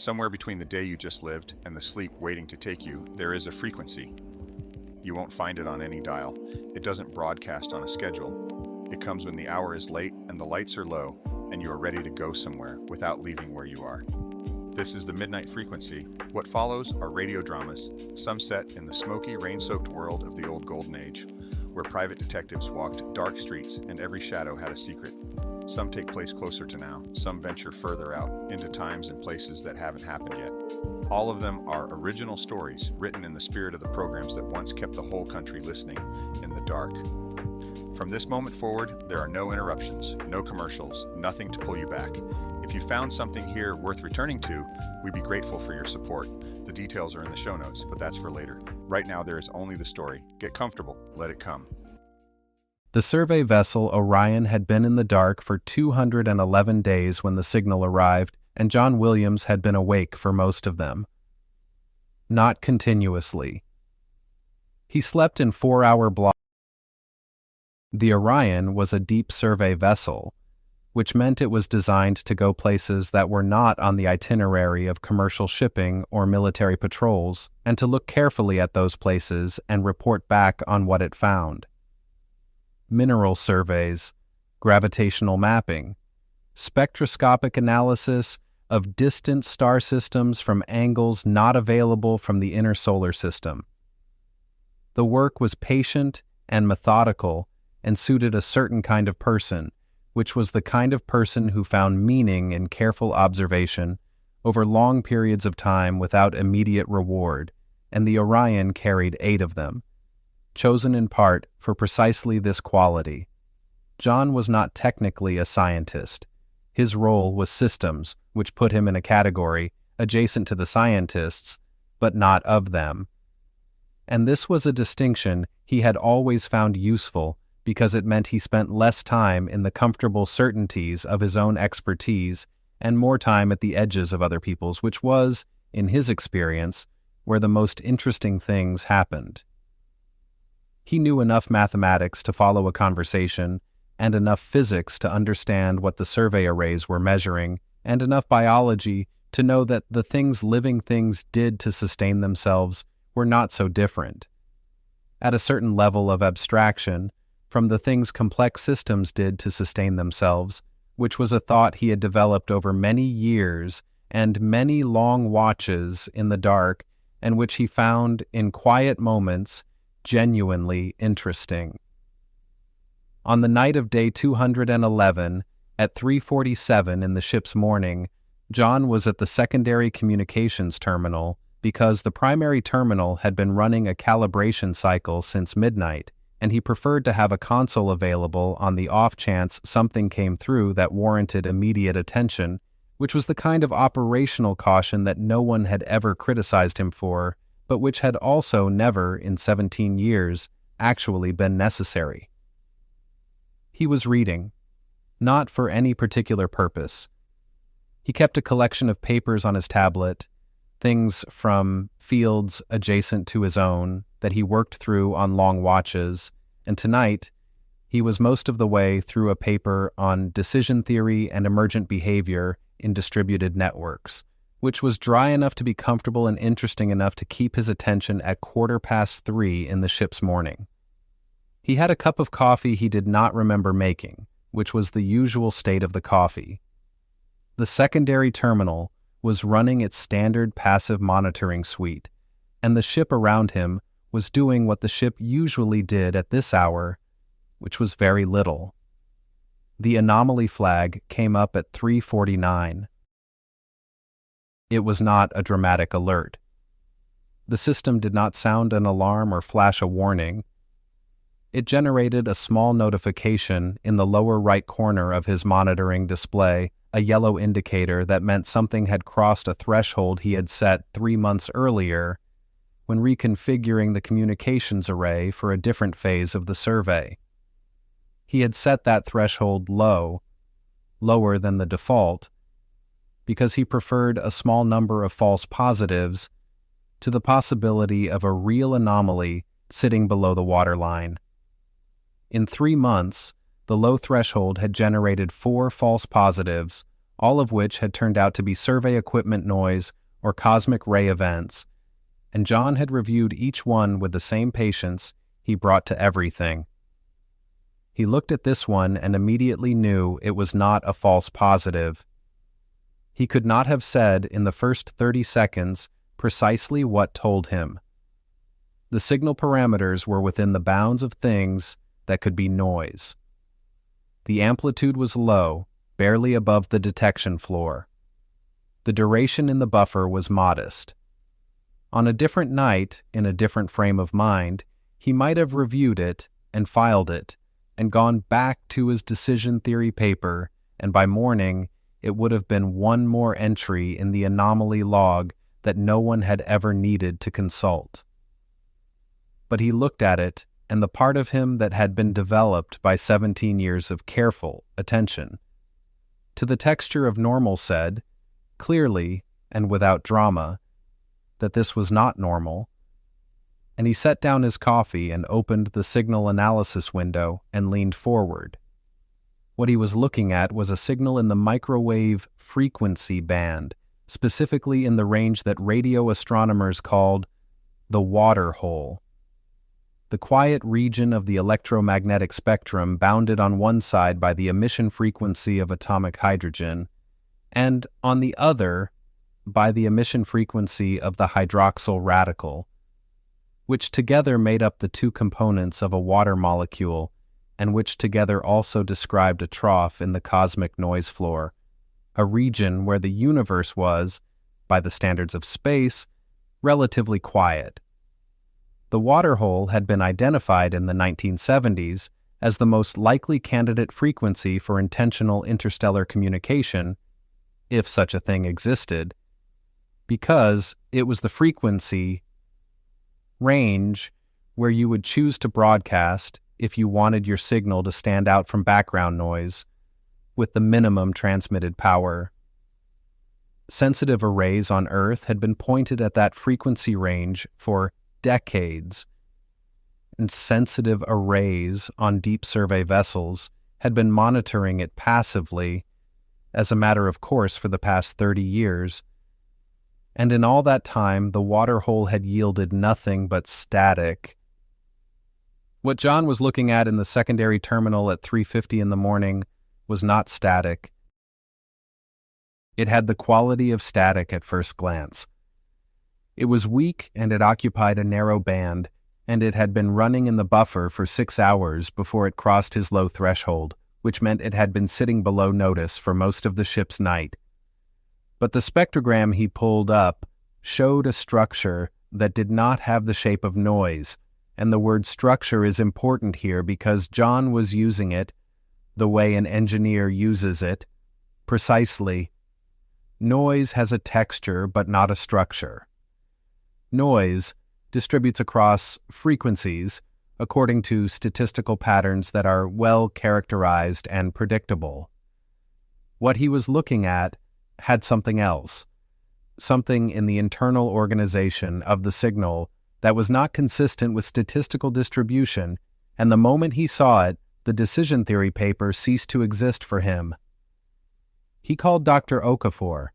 Somewhere between the day you just lived and the sleep waiting to take you, there is a frequency. You won't find it on any dial. It doesn't broadcast on a schedule. It comes when the hour is late and the lights are low, and you are ready to go somewhere without leaving where you are. This is the midnight frequency. What follows are radio dramas, some set in the smoky, rain-soaked world of the old golden age, where private detectives walked dark streets and every shadow had a secret. Some take place closer to now, some venture further out, into times and places that haven't happened yet. All of them are original stories, written in the spirit of the programs that once kept the whole country listening in the dark. From this moment forward, there are no interruptions, no commercials, nothing to pull you back. If you found something here worth returning to, we'd be grateful for your support. The details are in the show notes, but that's for later. Right now, there is only the story. Get comfortable. Let it come. The survey vessel Orion had been in the dark for 211 days when the signal arrived, and John Williams had been awake for most of them. Not continuously. He slept in 4-hour blocks. The Orion was a deep survey vessel, which meant it was designed to go places that were not on the itinerary of commercial shipping or military patrols, and to look carefully at those places and report back on what it found. Mineral surveys, gravitational mapping, spectroscopic analysis of distant star systems from angles not available from the inner solar system. The work was patient and methodical and suited a certain kind of person, which was the kind of person who found meaning in careful observation over long periods of time without immediate reward, and the Orion carried 8 of them, chosen in part for precisely this quality. John was not technically a scientist. His role was systems, which put him in a category adjacent to the scientists, but not of them. And this was a distinction he had always found useful because it meant he spent less time in the comfortable certainties of his own expertise and more time at the edges of other people's, which was, in his experience, where the most interesting things happened. He knew enough mathematics to follow a conversation, and enough physics to understand what the survey arrays were measuring, and enough biology to know that the things living things did to sustain themselves were not so different. At a certain level of abstraction, from the things complex systems did to sustain themselves, which was a thought he had developed over many years and many long watches in the dark, and which he found in quiet moments genuinely interesting. On the night of day 211, at 3:47 in the ship's morning, John was at the secondary communications terminal because the primary terminal had been running a calibration cycle since midnight, and he preferred to have a console available on the off chance something came through that warranted immediate attention, which was the kind of operational caution that no one had ever criticized him for, but which had also never, in 17 years, actually been necessary. He was reading, not for any particular purpose. He kept a collection of papers on his tablet, things from fields adjacent to his own that he worked through on long watches, and tonight he was most of the way through a paper on decision theory and emergent behavior in distributed networks, which was dry enough to be comfortable and interesting enough to keep his attention at 3:15 in the ship's morning. He had a cup of coffee he did not remember making, which was the usual state of the coffee. The secondary terminal was running its standard passive monitoring suite, and the ship around him was doing what the ship usually did at this hour, which was very little. The anomaly flag came up at 3:49. It was not a dramatic alert. The system did not sound an alarm or flash a warning. It generated a small notification in the lower right corner of his monitoring display, a yellow indicator that meant something had crossed a threshold he had set 3 months earlier when reconfiguring the communications array for a different phase of the survey. He had set that threshold low, lower than the default, because he preferred a small number of false positives to the possibility of a real anomaly sitting below the waterline. In 3 months, the low threshold had generated 4 false positives, all of which had turned out to be survey equipment noise or cosmic ray events, and John had reviewed each one with the same patience he brought to everything. He looked at this one and immediately knew it was not a false positive. He could not have said in the first 30 seconds precisely what told him. The signal parameters were within the bounds of things that could be noise. The amplitude was low, barely above the detection floor. The duration in the buffer was modest. On a different night, in a different frame of mind, he might have reviewed it and filed it and gone back to his decision theory paper, and by morning it would have been one more entry in the anomaly log that no one had ever needed to consult. But he looked at it, and the part of him that had been developed by 17 years of careful attention to the texture of normal said, clearly and without drama, that this was not normal, and he set down his coffee and opened the signal analysis window and leaned forward. What he was looking at was a signal in the microwave frequency band, specifically in the range that radio astronomers called the water hole. The quiet region of the electromagnetic spectrum bounded on one side by the emission frequency of atomic hydrogen, and on the other by the emission frequency of the hydroxyl radical, which together made up the two components of a water molecule, and which together also described a trough in the cosmic noise floor, a region where the universe was, by the standards of space, relatively quiet. The water hole had been identified in the 1970s as the most likely candidate frequency for intentional interstellar communication, if such a thing existed, because it was the frequency range where you would choose to broadcast if you wanted your signal to stand out from background noise with the minimum transmitted power. Sensitive arrays on Earth had been pointed at that frequency range for decades, and sensitive arrays on deep survey vessels had been monitoring it passively as a matter of course for the past 30 years, and in all that time the water hole had yielded nothing but static. What John was looking at in the secondary terminal at 3:50 in the morning was not static. It had the quality of static at first glance. It was weak and it occupied a narrow band, and it had been running in the buffer for 6 hours before it crossed his low threshold, which meant it had been sitting below notice for most of the ship's night. But the spectrogram he pulled up showed a structure that did not have the shape of noise, and the word structure is important here because John was using it the way an engineer uses it, precisely. Noise has a texture but not a structure. Noise distributes across frequencies according to statistical patterns that are well characterized and predictable. What he was looking at had something else, something in the internal organization of the signal that was not consistent with statistical distribution, and the moment he saw it, the decision theory paper ceased to exist for him. He called Dr. Okafor.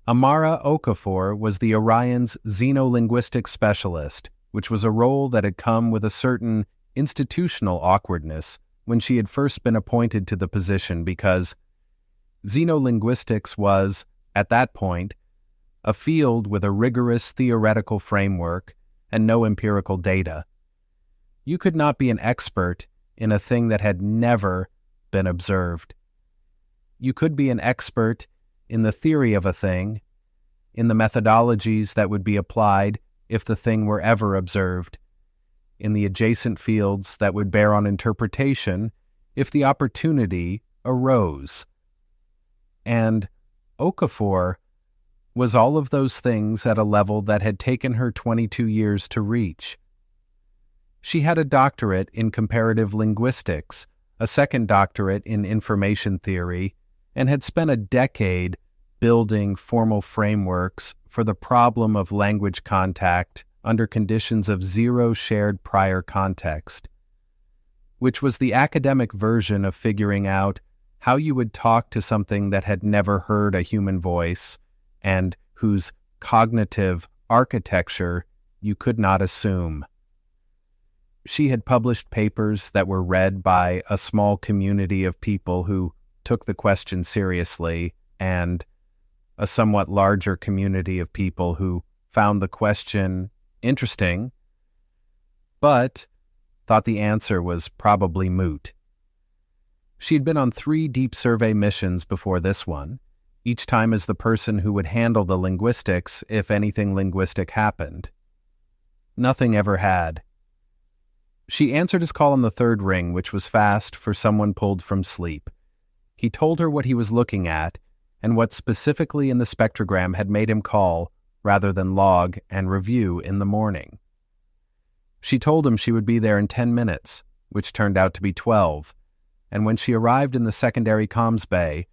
Amara Okafor was the Orion's xenolinguistics specialist, which was a role that had come with a certain institutional awkwardness when she had first been appointed to the position because xenolinguistics was, at that point, a field with a rigorous theoretical framework and no empirical data. You could not be an expert in a thing that had never been observed. You could be an expert in the theory of a thing, in the methodologies that would be applied if the thing were ever observed, in the adjacent fields that would bear on interpretation if the opportunity arose. And Okafor was all of those things at a level that had taken her 22 years to reach. She had a doctorate in comparative linguistics, a second doctorate in information theory, and had spent a decade building formal frameworks for the problem of language contact under conditions of zero shared prior context, which was the academic version of figuring out how you would talk to something that had never heard a human voice and whose cognitive architecture you could not assume. She had published papers that were read by a small community of people who took the question seriously, and a somewhat larger community of people who found the question interesting, but thought the answer was probably moot. She'd been on 3 deep survey missions before this one, each time as the person who would handle the linguistics if anything linguistic happened. Nothing ever had. She answered his call on the 3rd ring, which was fast for someone pulled from sleep. He told her what he was looking at and what specifically in the spectrogram had made him call rather than log and review in the morning. She told him she would be there in 10 minutes, which turned out to be 12, and when she arrived in the secondary comms bay,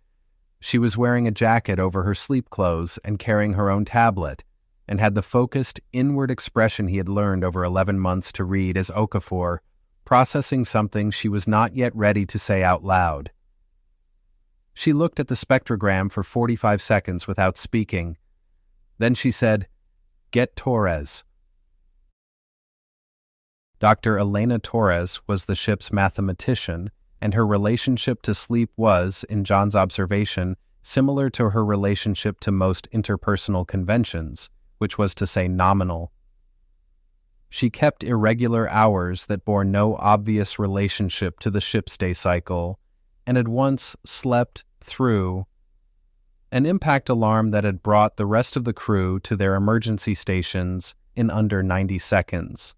she was wearing a jacket over her sleep clothes and carrying her own tablet, and had the focused, inward expression he had learned over 11 months to read as Okafor, processing something she was not yet ready to say out loud. She looked at the spectrogram for 45 seconds without speaking. Then she said, "Get Torres." Dr. Elena Torres was the ship's mathematician, and her relationship to sleep was, in John's observation, similar to her relationship to most interpersonal conventions, which was to say nominal. She kept irregular hours that bore no obvious relationship to the ship's day cycle, and had once slept through an impact alarm that had brought the rest of the crew to their emergency stations in under 90 seconds.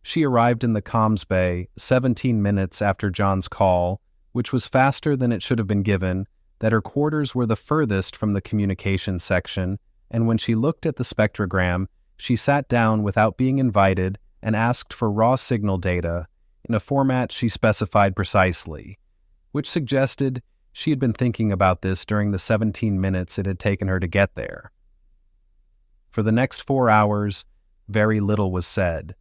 She arrived in the comms bay 17 minutes after John's call, which was faster than it should have been given, that her quarters were the furthest from the communications section, and when she looked at the spectrogram, she sat down without being invited and asked for raw signal data in a format she specified precisely, which suggested she had been thinking about this during the 17 minutes it had taken her to get there. For the next 4 hours, very little was said.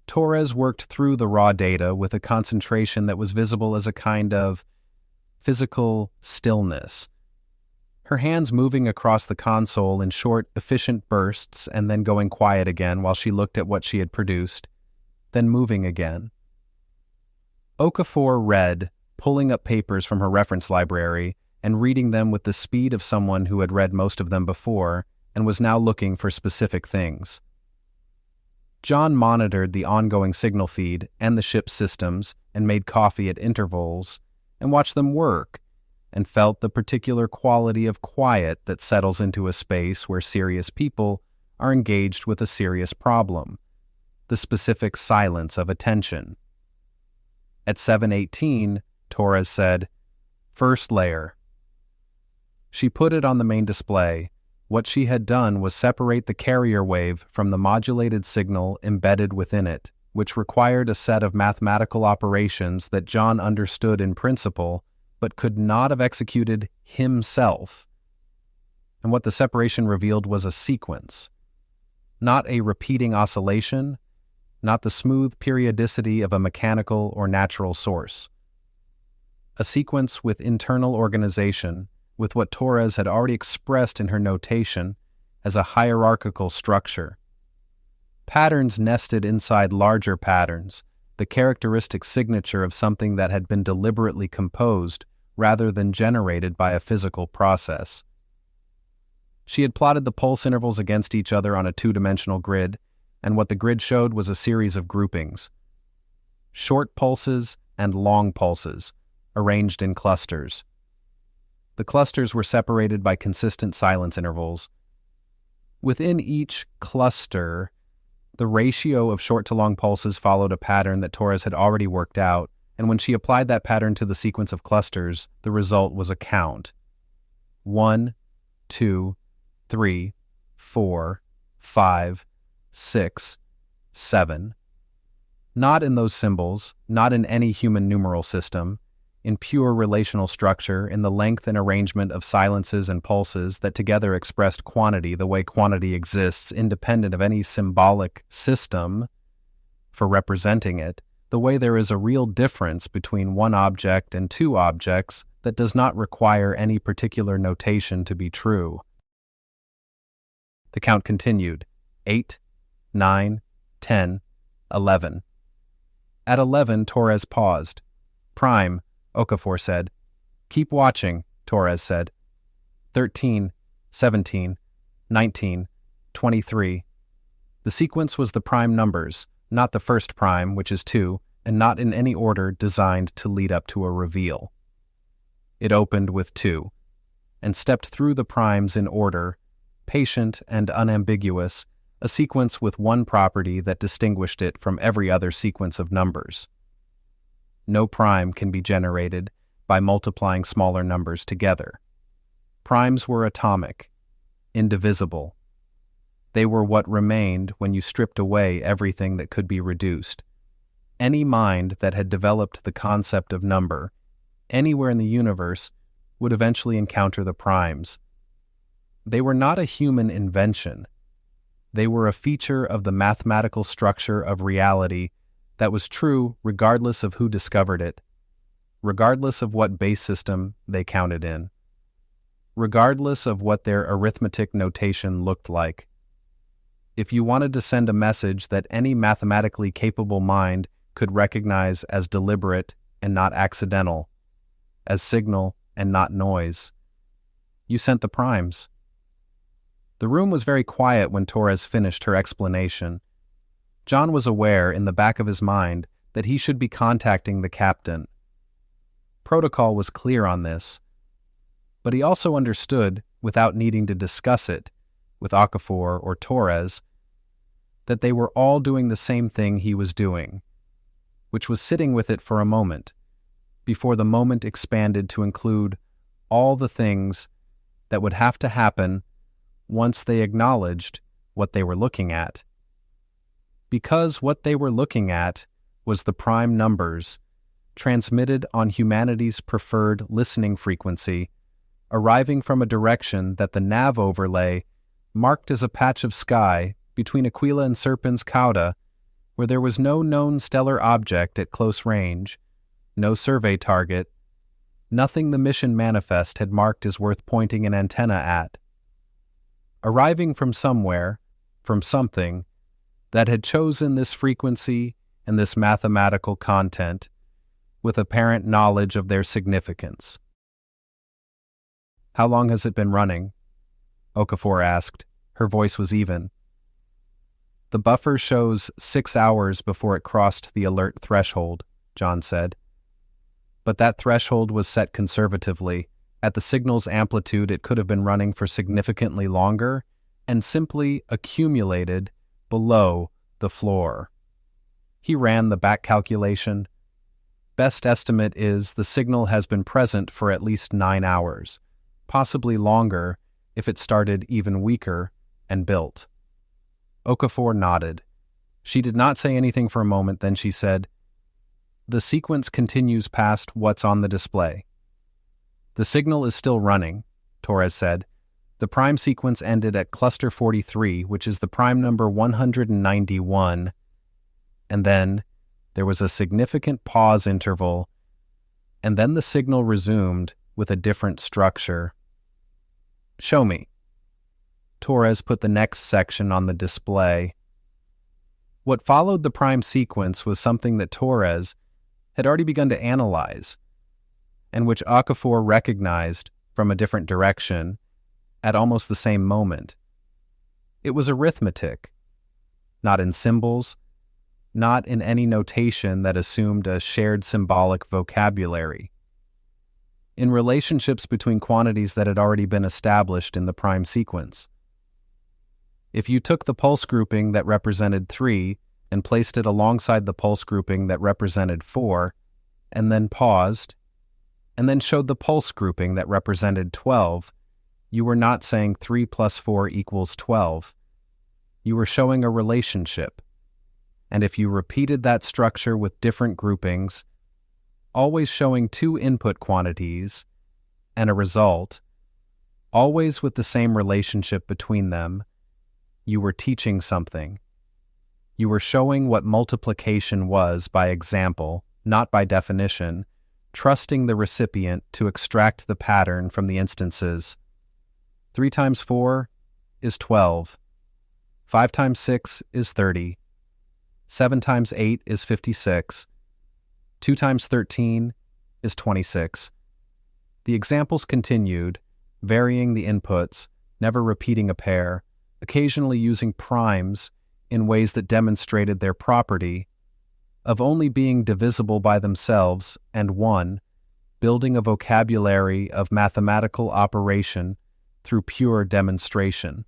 Torres worked through the raw data with a concentration that was visible as a kind of physical stillness, her hands moving across the console in short, efficient bursts and then going quiet again while she looked at what she had produced, then moving again. Okafor read, pulling up papers from her reference library and reading them with the speed of someone who had read most of them before and was now looking for specific things. John monitored the ongoing signal feed and the ship's systems and made coffee at intervals and watched them work and felt the particular quality of quiet that settles into a space where serious people are engaged with a serious problem, the specific silence of attention. At 7:18, Torres said, "First layer." She put it on the main display. What she had done was separate the carrier wave from the modulated signal embedded within it, which required a set of mathematical operations that John understood in principle, but could not have executed himself. And what the separation revealed was a sequence, not a repeating oscillation, not the smooth periodicity of a mechanical or natural source. A sequence with internal organization, with what Torres had already expressed in her notation as a hierarchical structure. Patterns nested inside larger patterns, the characteristic signature of something that had been deliberately composed rather than generated by a physical process. She had plotted the pulse intervals against each other on a 2-dimensional grid, and what the grid showed was a series of groupings. Short pulses and long pulses, arranged in clusters. The clusters were separated by consistent silence intervals. Within each cluster, the ratio of short to long pulses followed a pattern that Torres had already worked out, and when she applied that pattern to the sequence of clusters, the result was a count. 1, 2, 3, 4, 5, 6, 7. Not in those symbols, not in any human numeral system, in pure relational structure, in the length and arrangement of silences and pulses that together expressed quantity the way quantity exists independent of any symbolic system for representing it, the way there is a real difference between one object and two objects that does not require any particular notation to be true. The count continued. 8, 9, 10, 11. At 11, Torres paused. "Prime," Okafor said. "Keep watching," Torres said. 13, 17, 19, 23. The sequence was the prime numbers, not the first prime, which is 2, and not in any order designed to lead up to a reveal. It opened with 2, and stepped through the primes in order, patient and unambiguous, a sequence with one property that distinguished it from every other sequence of numbers. No prime can be generated by multiplying smaller numbers together. Primes were atomic, indivisible. They were what remained when you stripped away everything that could be reduced. Any mind that had developed the concept of number, anywhere in the universe, would eventually encounter the primes. They were not a human invention. They were a feature of the mathematical structure of reality that was true regardless of who discovered it, regardless of what base system they counted in, regardless of what their arithmetic notation looked like. If you wanted to send a message that any mathematically capable mind could recognize as deliberate and not accidental, as signal and not noise, you sent the primes. The room was very quiet when Torres finished her explanation. John was aware in the back of his mind that he should be contacting the captain. Protocol was clear on this, but he also understood, without needing to discuss it with Okafor or Torres, that they were all doing the same thing he was doing, which was sitting with it for a moment, before the moment expanded to include all the things that would have to happen once they acknowledged what they were looking at. Because what they were looking at was the prime numbers, transmitted on humanity's preferred listening frequency, arriving from a direction that the nav overlay marked as a patch of sky between Aquila and Serpens Cauda, where there was no known stellar object at close range, no survey target, nothing the mission manifest had marked as worth pointing an antenna at. Arriving from somewhere, from something, that had chosen this frequency and this mathematical content, with apparent knowledge of their significance. "How long has it been running?" Okafor asked. Her voice was even. "The buffer shows 6 hours before it crossed the alert threshold," John said. "But that threshold was set conservatively. At the signal's amplitude, it could have been running for significantly longer and simply accumulated below the floor." He ran the back calculation. Best estimate is the signal has been present for at least 9 hours, possibly longer if it started even weaker and built. Okafor nodded. She did not say anything for a moment, then she said, "The sequence continues past what's on the display." "The signal is still running," Torres said. "The prime sequence ended at cluster 43, which is the prime number 191, and then there was a significant pause interval, and then the signal resumed with a different structure." "Show me." Torres put the next section on the display. What followed the prime sequence was something that Torres had already begun to analyze, and which Okafor recognized from a different direction at almost the same moment. It was arithmetic, not in symbols, not in any notation that assumed a shared symbolic vocabulary. In relationships between quantities that had already been established in the prime sequence. If you took the pulse grouping that represented 3 and placed it alongside the pulse grouping that represented 4, and then paused, and then showed the pulse grouping that represented 12, you were not saying 3 plus 4 equals 12. You were showing a relationship. And if you repeated that structure with different groupings, always showing 2 input quantities and a result, always with the same relationship between them, you were teaching something. You were showing what multiplication was by example, not by definition, trusting the recipient to extract the pattern from the instances. 3 times 4 is 12. 5 times 6 is 30. 7 times 8 is 56. 2 times 13 is 26. The examples continued, varying the inputs, never repeating a pair, occasionally using primes in ways that demonstrated their property of only being divisible by themselves, and 1, building a vocabulary of mathematical operation through pure demonstration.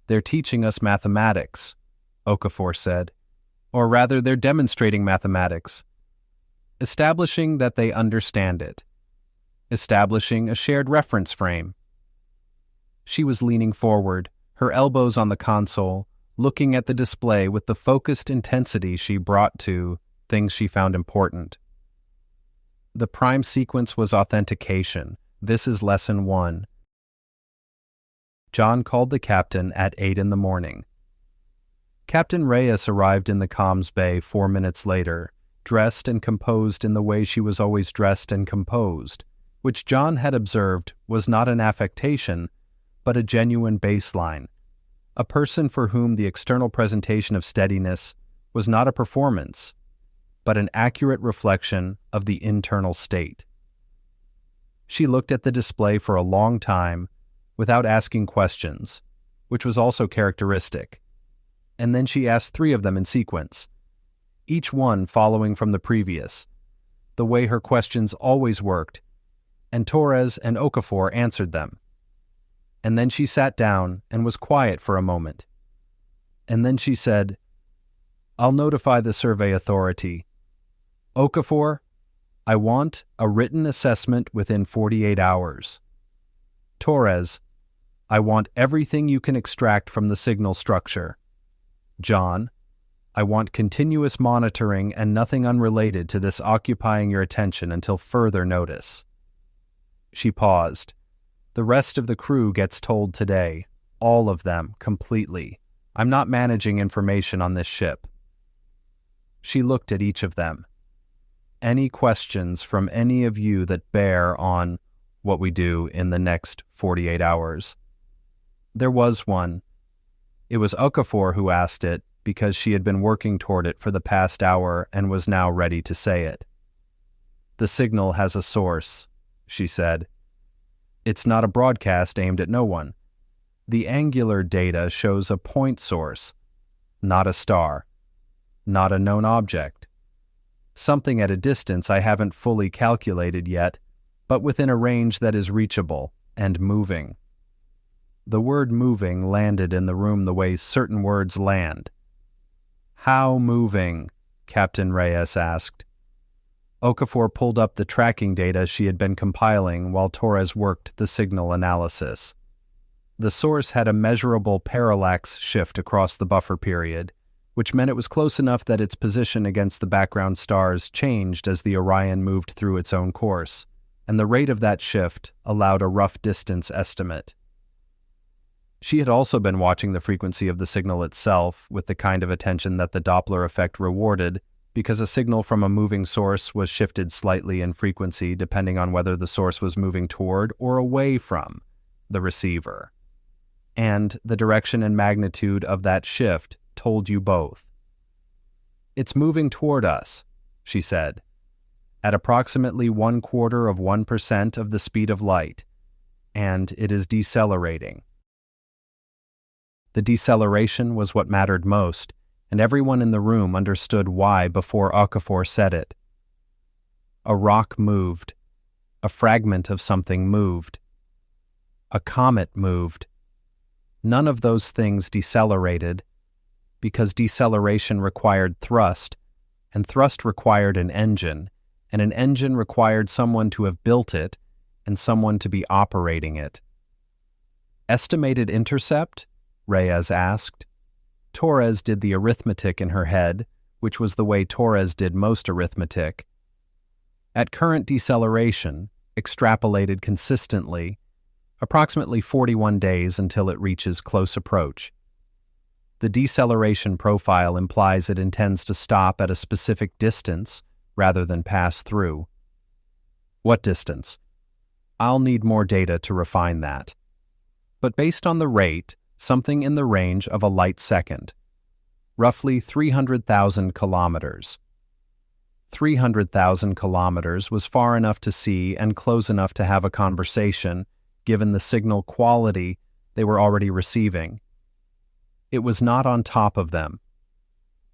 "They're teaching us mathematics," Okafor said. "Or rather, they're demonstrating mathematics. Establishing that they understand it. Establishing a shared reference frame." She was leaning forward, her elbows on the console, looking at the display with the focused intensity she brought to things she found important. The prime sequence was authentication. This is lesson 1. John called the captain at 8 in the morning. Captain Reyes arrived in the comms bay 4 minutes later, dressed and composed in the way she was always dressed and composed, which John had observed was not an affectation, but a genuine baseline, a person for whom the external presentation of steadiness was not a performance, but an accurate reflection of the internal state. She looked at the display for a long time without asking questions, which was also characteristic, and then she asked 3 of them in sequence, each one following from the previous, the way her questions always worked, and Torres and Okafor answered them. And then she sat down and was quiet for a moment. And then she said, "I'll notify the survey authority. Okafor, I want a written assessment within 48 hours. Torres, I want everything you can extract from the signal structure. John, I want continuous monitoring and nothing unrelated to this occupying your attention until further notice." She paused. "The rest of the crew gets told today. All of them, completely. I'm not managing information on this ship." She looked at each of them. "Any questions from any of you that bear on what we do in the next 48 hours? There was one. It was Okafor who asked it because she had been working toward it for the past hour and was now ready to say it. "The signal has a source," she said. "It's not a broadcast aimed at no one. The angular data shows a point source, not a star, not a known object. Something at a distance I haven't fully calculated yet, but within a range that is reachable and moving." The word moving landed in the room the way certain words land. "How moving?" Captain Reyes asked. Okafor pulled up the tracking data she had been compiling while Torres worked the signal analysis. The source had a measurable parallax shift across the buffer period, which meant it was close enough that its position against the background stars changed as the Orion moved through its own course, and the rate of that shift allowed a rough distance estimate. She had also been watching the frequency of the signal itself with the kind of attention that the Doppler effect rewarded, because a signal from a moving source was shifted slightly in frequency depending on whether the source was moving toward or away from the receiver. And the direction and magnitude of that shift told you both. "It's moving toward us," she said, "at approximately 1/4% of the speed of light, and it is decelerating." The deceleration was what mattered most, and everyone in the room understood why before Okafor said it. A rock moved. A fragment of something moved. A comet moved. None of those things decelerated, because deceleration required thrust, and thrust required an engine, and an engine required someone to have built it, and someone to be operating it. "Estimated intercept?" Reyes asked. Torres did the arithmetic in her head, which was the way Torres did most arithmetic. At current deceleration, extrapolated consistently, approximately 41 days until it reaches close approach. The deceleration profile implies it intends to stop at a specific distance rather than pass through. What distance? I'll need more data to refine that. But based on the rate, something in the range of a light second. Roughly 300,000 kilometers. 300,000 kilometers was far enough to see and close enough to have a conversation, given the signal quality they were already receiving. It was not on top of them.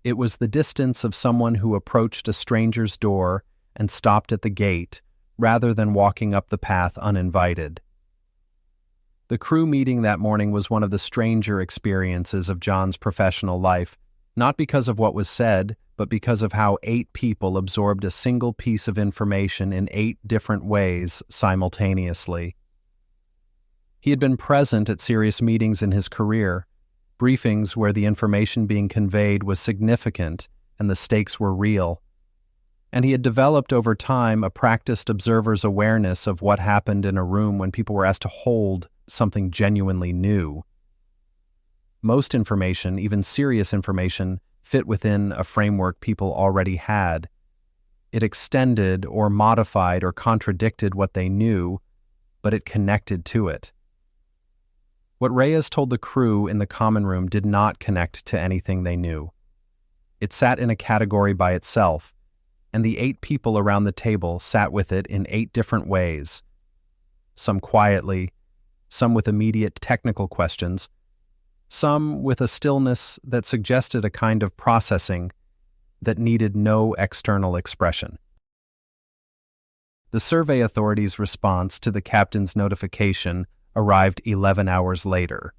It was the distance of someone who approached a stranger's door and stopped at the gate, rather than walking up the path uninvited. The crew meeting that morning was one of the stranger experiences of John's professional life, not because of what was said, but because of how 8 people absorbed a single piece of information in 8 different ways simultaneously. He had been present at serious meetings in his career, briefings where the information being conveyed was significant and the stakes were real. And he had developed over time a practiced observer's awareness of what happened in a room when people were asked to hold something genuinely new. Most information, even serious information, fit within a framework people already had. It extended or modified or contradicted what they knew, but it connected to it. What Reyes told the crew in the common room did not connect to anything they knew. It sat in a category by itself, and the 8 people around the table sat with it in 8 different ways. Some quietly, some with immediate technical questions, some with a stillness that suggested a kind of processing that needed no external expression. The survey authority's response to the captain's notification arrived 11 hours later.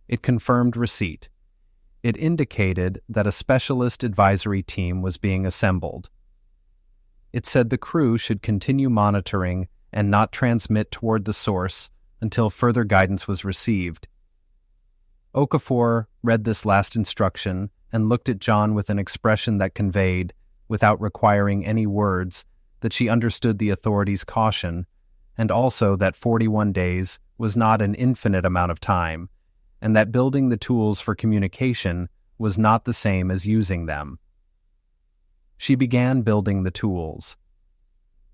It confirmed receipt. It indicated that a specialist advisory team was being assembled. It said the crew should continue monitoring and not transmit toward the source until further guidance was received. Okafor read this last instruction and looked at John with an expression that conveyed, without requiring any words, that she understood the authorities' caution, and also that 41 days was not an infinite amount of time, and that building the tools for communication was not the same as using them. She began building the tools.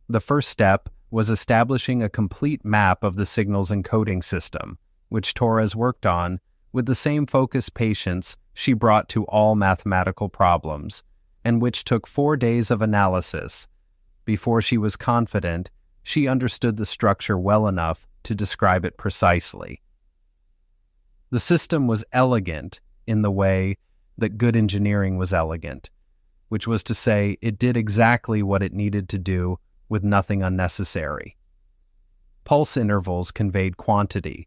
The first step was establishing a complete map of the signal's encoding system, which Torres worked on with the same focused patience she brought to all mathematical problems, and which took 4 days of analysis before she was confident she understood the structure well enough to describe it precisely. The system was elegant in the way that good engineering was elegant, which was to say it did exactly what it needed to do with nothing unnecessary. Pulse intervals conveyed quantity.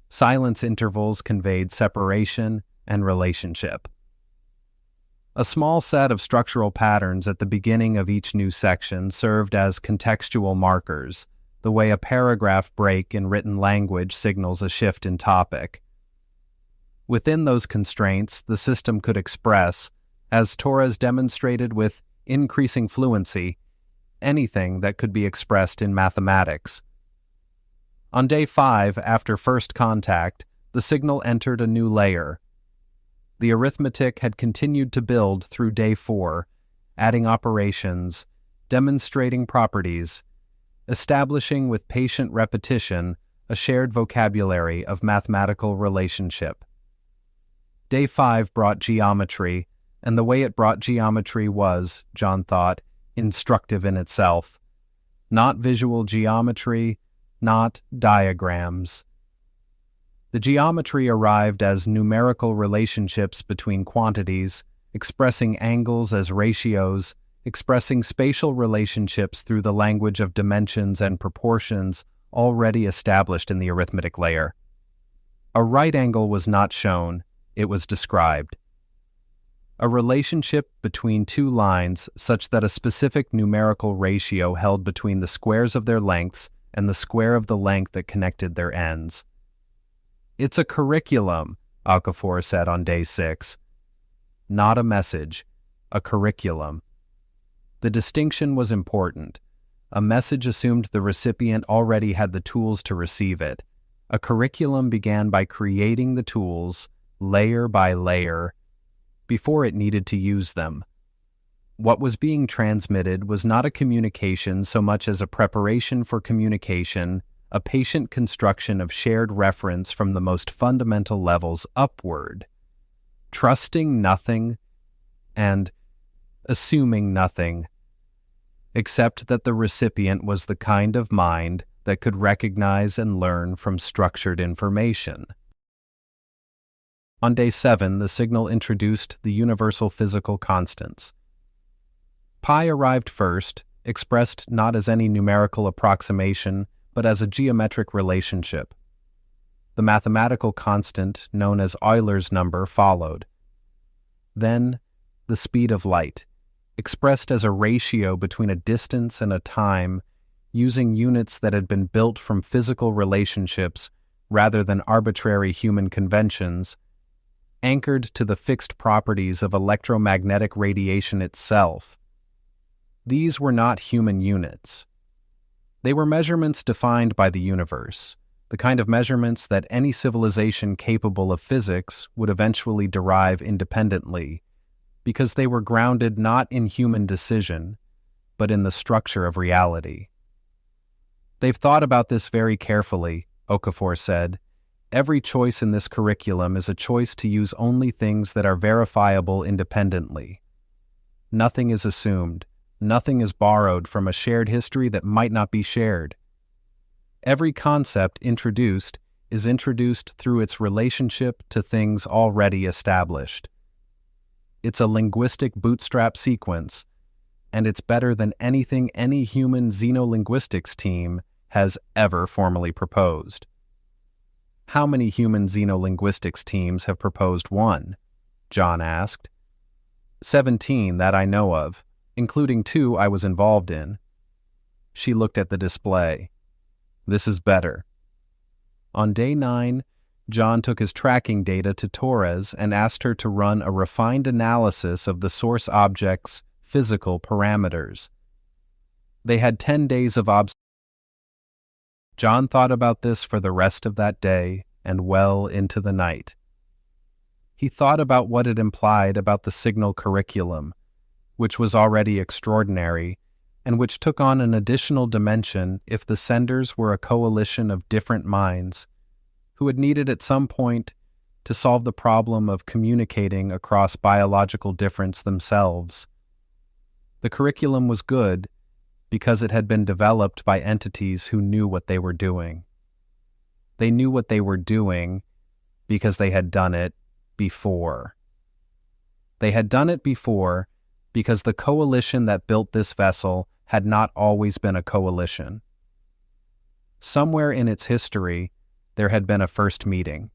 Silence intervals conveyed separation and relationship. A small set of structural patterns at the beginning of each new section served as contextual markers, the way a paragraph break in written language signals a shift in topic. Within those constraints, the system could express, as Torres demonstrated with increasing fluency, anything that could be expressed in mathematics. On day 5, after first contact, the signal entered a new layer. The arithmetic had continued to build through day 4, adding operations, demonstrating properties, establishing with patient repetition a shared vocabulary of mathematical relationship. Day 5 brought geometry, and the way it brought geometry was, John thought, instructive in itself. Not visual geometry, not diagrams. The geometry arrived as numerical relationships between quantities, expressing angles as ratios, expressing spatial relationships through the language of dimensions and proportions already established in the arithmetic layer. A right angle was not shown, it was described. A relationship between 2 lines such that a specific numerical ratio held between the squares of their lengths and the square of the length that connected their ends. "It's a curriculum," Okafor said on day 6. Not a message, a curriculum. The distinction was important. A message assumed the recipient already had the tools to receive it. A curriculum began by creating the tools, layer by layer, before it needed to use them. What was being transmitted was not a communication so much as a preparation for communication, a patient construction of shared reference from the most fundamental levels upward, trusting nothing and assuming nothing, except that the recipient was the kind of mind that could recognize and learn from structured information. On day 7, the signal introduced the universal physical constants. Pi arrived first, expressed not as any numerical approximation, but as a geometric relationship. The mathematical constant, known as Euler's number, followed. Then, the speed of light, expressed as a ratio between a distance and a time, using units that had been built from physical relationships rather than arbitrary human conventions, anchored to the fixed properties of electromagnetic radiation itself. These were not human units. They were measurements defined by the universe, the kind of measurements that any civilization capable of physics would eventually derive independently, because they were grounded not in human decision, but in the structure of reality. They've thought about this very carefully, Okafor said. Every choice in this curriculum is a choice to use only things that are verifiable independently. Nothing is assumed. Nothing is borrowed from a shared history that might not be shared. Every concept introduced is introduced through its relationship to things already established. It's a linguistic bootstrap sequence, and it's better than anything any human xenolinguistics team has ever formally proposed. How many human xenolinguistics teams have proposed one? John asked. 17 that I know of, including 2 I was involved in. She looked at the display. This is better. On day 9, John took his tracking data to Torres and asked her to run a refined analysis of the source object's physical parameters. They had 10 days of observation. John thought about this for the rest of that day and well into the night. He thought about what it implied about the signal curriculum, which was already extraordinary, and which took on an additional dimension if the senders were a coalition of different minds, who had needed at some point to solve the problem of communicating across biological difference themselves. The curriculum was good because it had been developed by entities who knew what they were doing. They knew what they were doing because they had done it before. They had done it before because the coalition that built this vessel had not always been a coalition. Somewhere in its history, there had been a first meeting.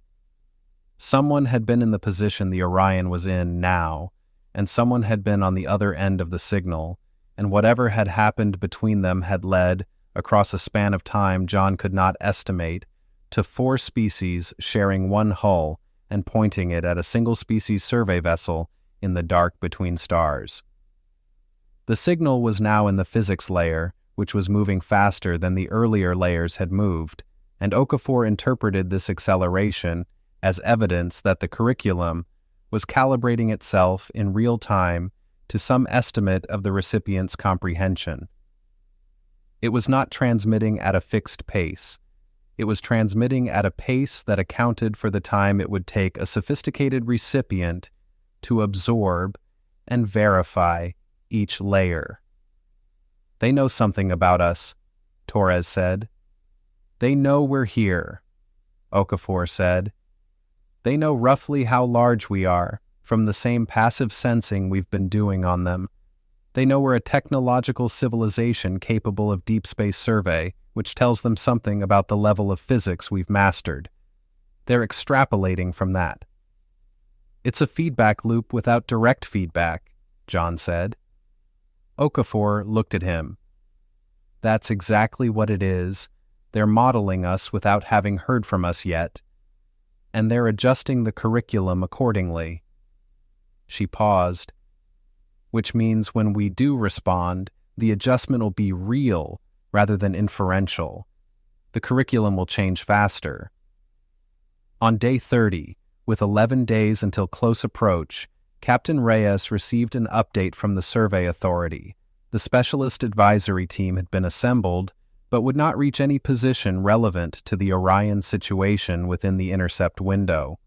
Someone had been in the position the Orion was in now, and someone had been on the other end of the signal, and whatever had happened between them had led, across a span of time John could not estimate, to 4 species sharing one hull and pointing it at a single species survey vessel in the dark between stars. The signal was now in the physics layer, which was moving faster than the earlier layers had moved, and Okafor interpreted this acceleration as evidence that the curriculum was calibrating itself in real time to some estimate of the recipient's comprehension. It was not transmitting at a fixed pace. It was transmitting at a pace that accounted for the time it would take a sophisticated recipient to absorb and verify each layer. They know something about us, Torres said. They know we're here, Okafor said. They know roughly how large we are, from the same passive sensing we've been doing on them. They know we're a technological civilization capable of deep space survey, which tells them something about the level of physics we've mastered. They're extrapolating from that. It's a feedback loop without direct feedback, John said. Okafor looked at him. That's exactly what it is. They're modeling us without having heard from us yet, and they're adjusting the curriculum accordingly. She paused, which means when we do respond, the adjustment will be real rather than inferential. The curriculum will change faster. On day 30, With 11 days until close approach, Captain Reyes received an update from the Survey Authority. The specialist advisory team had been assembled, but would not reach any position relevant to the Orion situation within the intercept window.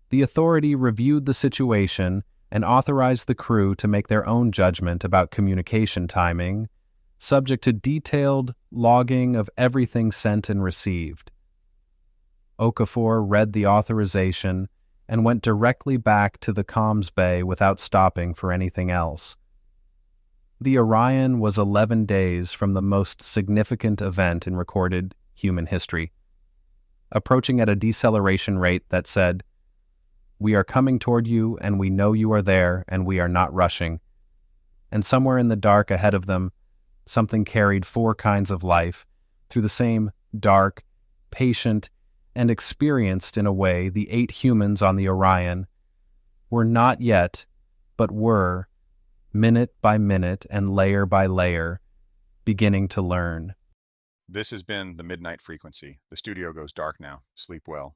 The authority reviewed the situation and authorized the crew to make their own judgment about communication timing, subject to detailed logging of everything sent and received. Okafor read the authorization and went directly back to the comms bay without stopping for anything else. The Orion was 11 days from the most significant event in recorded human history, approaching at a deceleration rate that said, "We are coming toward you, and we know you are there, and we are not rushing." And somewhere in the dark ahead of them, something carried 4 kinds of life through the same dark, patient, and experienced in a way the 8 humans on the Orion were not yet, but were, minute by minute and layer by layer, beginning to learn. This has been the Midnight Frequency. The studio goes dark now. Sleep well.